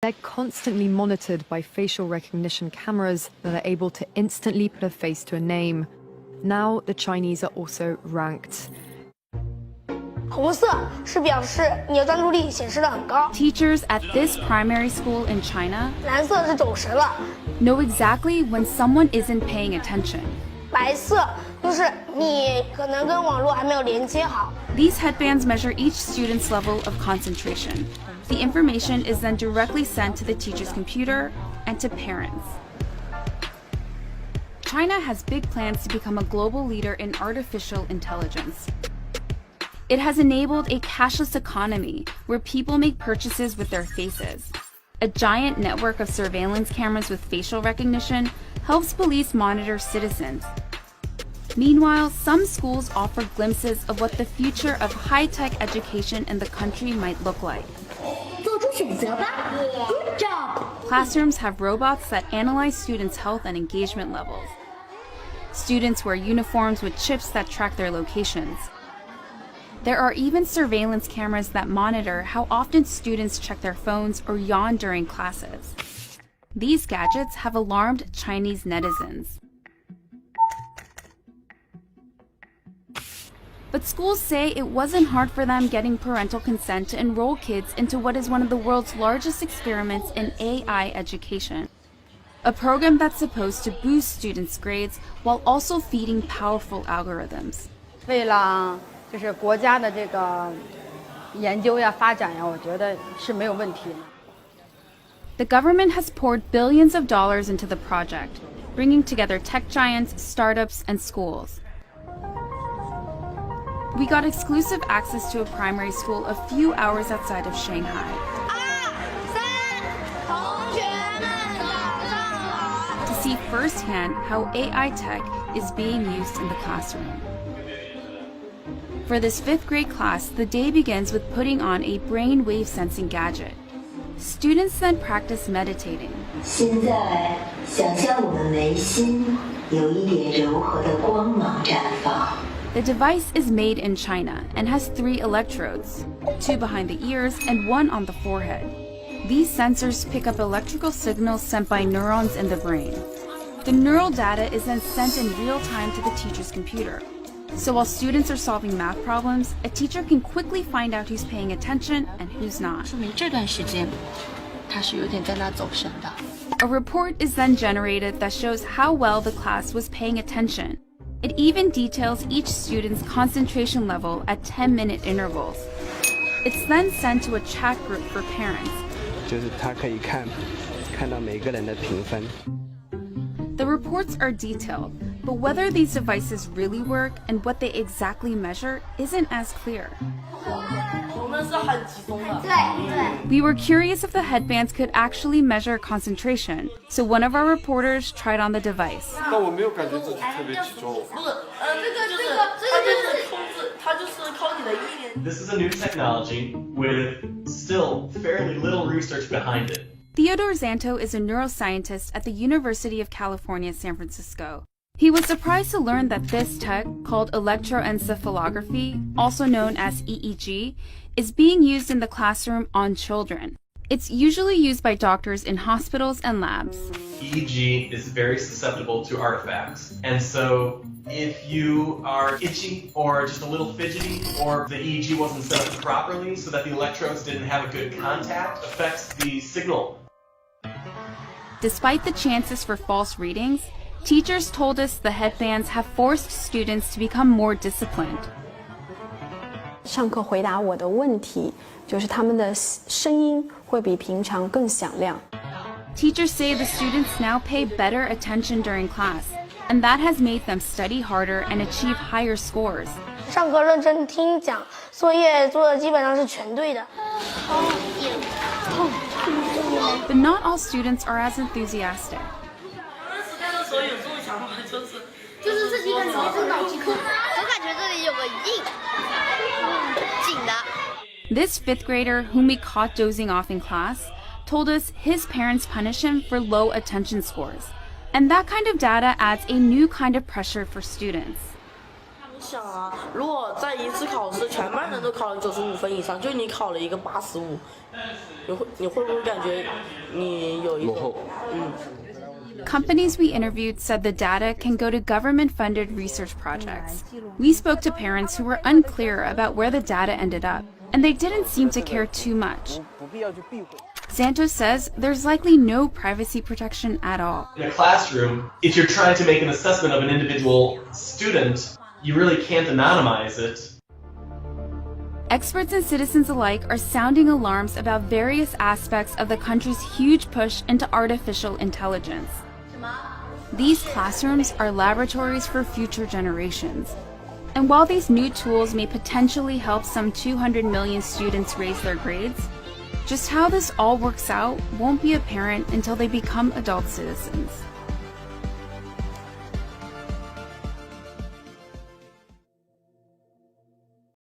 They're constantly monitored by facial recognition cameras that are able to instantly put a face to a name. Now, the Chinese are also ranked. 红色是表示你的专注力显示得很高。 Teachers at this primary school in China 蓝色是走神了， know exactly when someone isn't paying attention. 白色就是你可能跟网络还没有连接好。 These headbands measure each student's level of concentration. The information is then directly sent to the teacher's computer and to parents. China has big plans to become a global leader in artificial intelligence. It has enabled a cashless economy where people make purchases with their faces. A giant network of surveillance cameras with facial recognition helps police monitor citizens. Meanwhile, some schools offer glimpses of what the future of high-tech education in the country might look like. 做出选择吧 Good job! Classrooms have robots that analyze students' health and engagement levels. Students wear uniforms with chips that track their locations. There are even surveillance cameras that monitor how often students check their phones or yawn during classes. These gadgets have alarmed Chinese netizens. But schools say it wasn't hard for them getting parental consent to enroll kids into what is one of the world's largest experiments in AI education. A program that's supposed to boost students' grades while also feeding powerful algorithms. 为了就是国家的这个研究呀、发展呀，我觉得是没有问题的。 The government has poured billions of dollars into the project, bringing together tech giants, startups, and schools. We got exclusive access to a primary school a few hours outside of Shanghai. 同学们早上好。 To see firsthand how AI tech is being used in the classroom. For this 5th grade class, the day begins with putting on a brainwave sensing gadget. Students then practice meditating. 现在想象我们眉心有一点柔和的光芒绽放。 The device is made in China and has 3 electrodes, 2 behind the ears and 1 on the forehead. These sensors pick up electrical signals sent by neurons in the brain. The neural data is then sent in real time to the teacher's computer. So while students are solving math problems, a teacher can quickly find out who's paying attention and who's not. 说明这段时间他是有点在那走神的。 A report is then generated that shows how well the class was paying attention. It even details each student's concentration level at 10-minute intervals. It's then sent to a chat group for parents. 就是他可以看到每个人的评分。 The reports are detailed, but whether these devices really work and what they exactly measure isn't as clear. We were curious if the headbands could actually measure concentration, so one of our reporters tried on the device. 但我没有感觉自己特别集中。This is a new technology with still fairly little research behind it. Theodore Zanto is a neuroscientist at the University of California, San Francisco. He was surprised to learn that this tech, called electroencephalography, also known as EEG, is being used in the classroom on children. It's usually used by doctors in hospitals and labs. EEG is very susceptible to artifacts. And so if you are itchy or just a little fidgety, or the EEG wasn't set up properly so that the electrodes didn't have a good contact, affects the signal. Despite the chances for false readings, teachers told us the headbands have forced students to become more disciplined. 上课回答我的问题，就是他们的声音会比平常更响亮。 Teachers say the students now pay better attention during class, and that has made them study harder and achieve higher scores. 上课认真听讲，作业做的基本上是全对的。 But not all students are as enthusiastic. This 5th grader, whom we caught dozing off in class, told us his parents punish him for low attention scores. And that kind of data adds a new kind of pressure for students. 想啊，如果在一次考试全班人都考了95分以上，就你考了一个85，你会不会感觉你有一种Companies we interviewed said the data can go to government-funded research projects. We spoke to parents who were unclear about where the data ended up, and they didn't seem to care too much. Santos says there's likely no privacy protection at all. In a classroom, if you're trying to make an assessment of an individual student, you really can't anonymize it. Experts and citizens alike are sounding alarms about various aspects of the country's huge push into artificial intelligence. These classrooms are laboratories for future generations. And while these new tools may potentially help some 200 million students raise their grades, just how this all works out won't be apparent until they become adult citizens.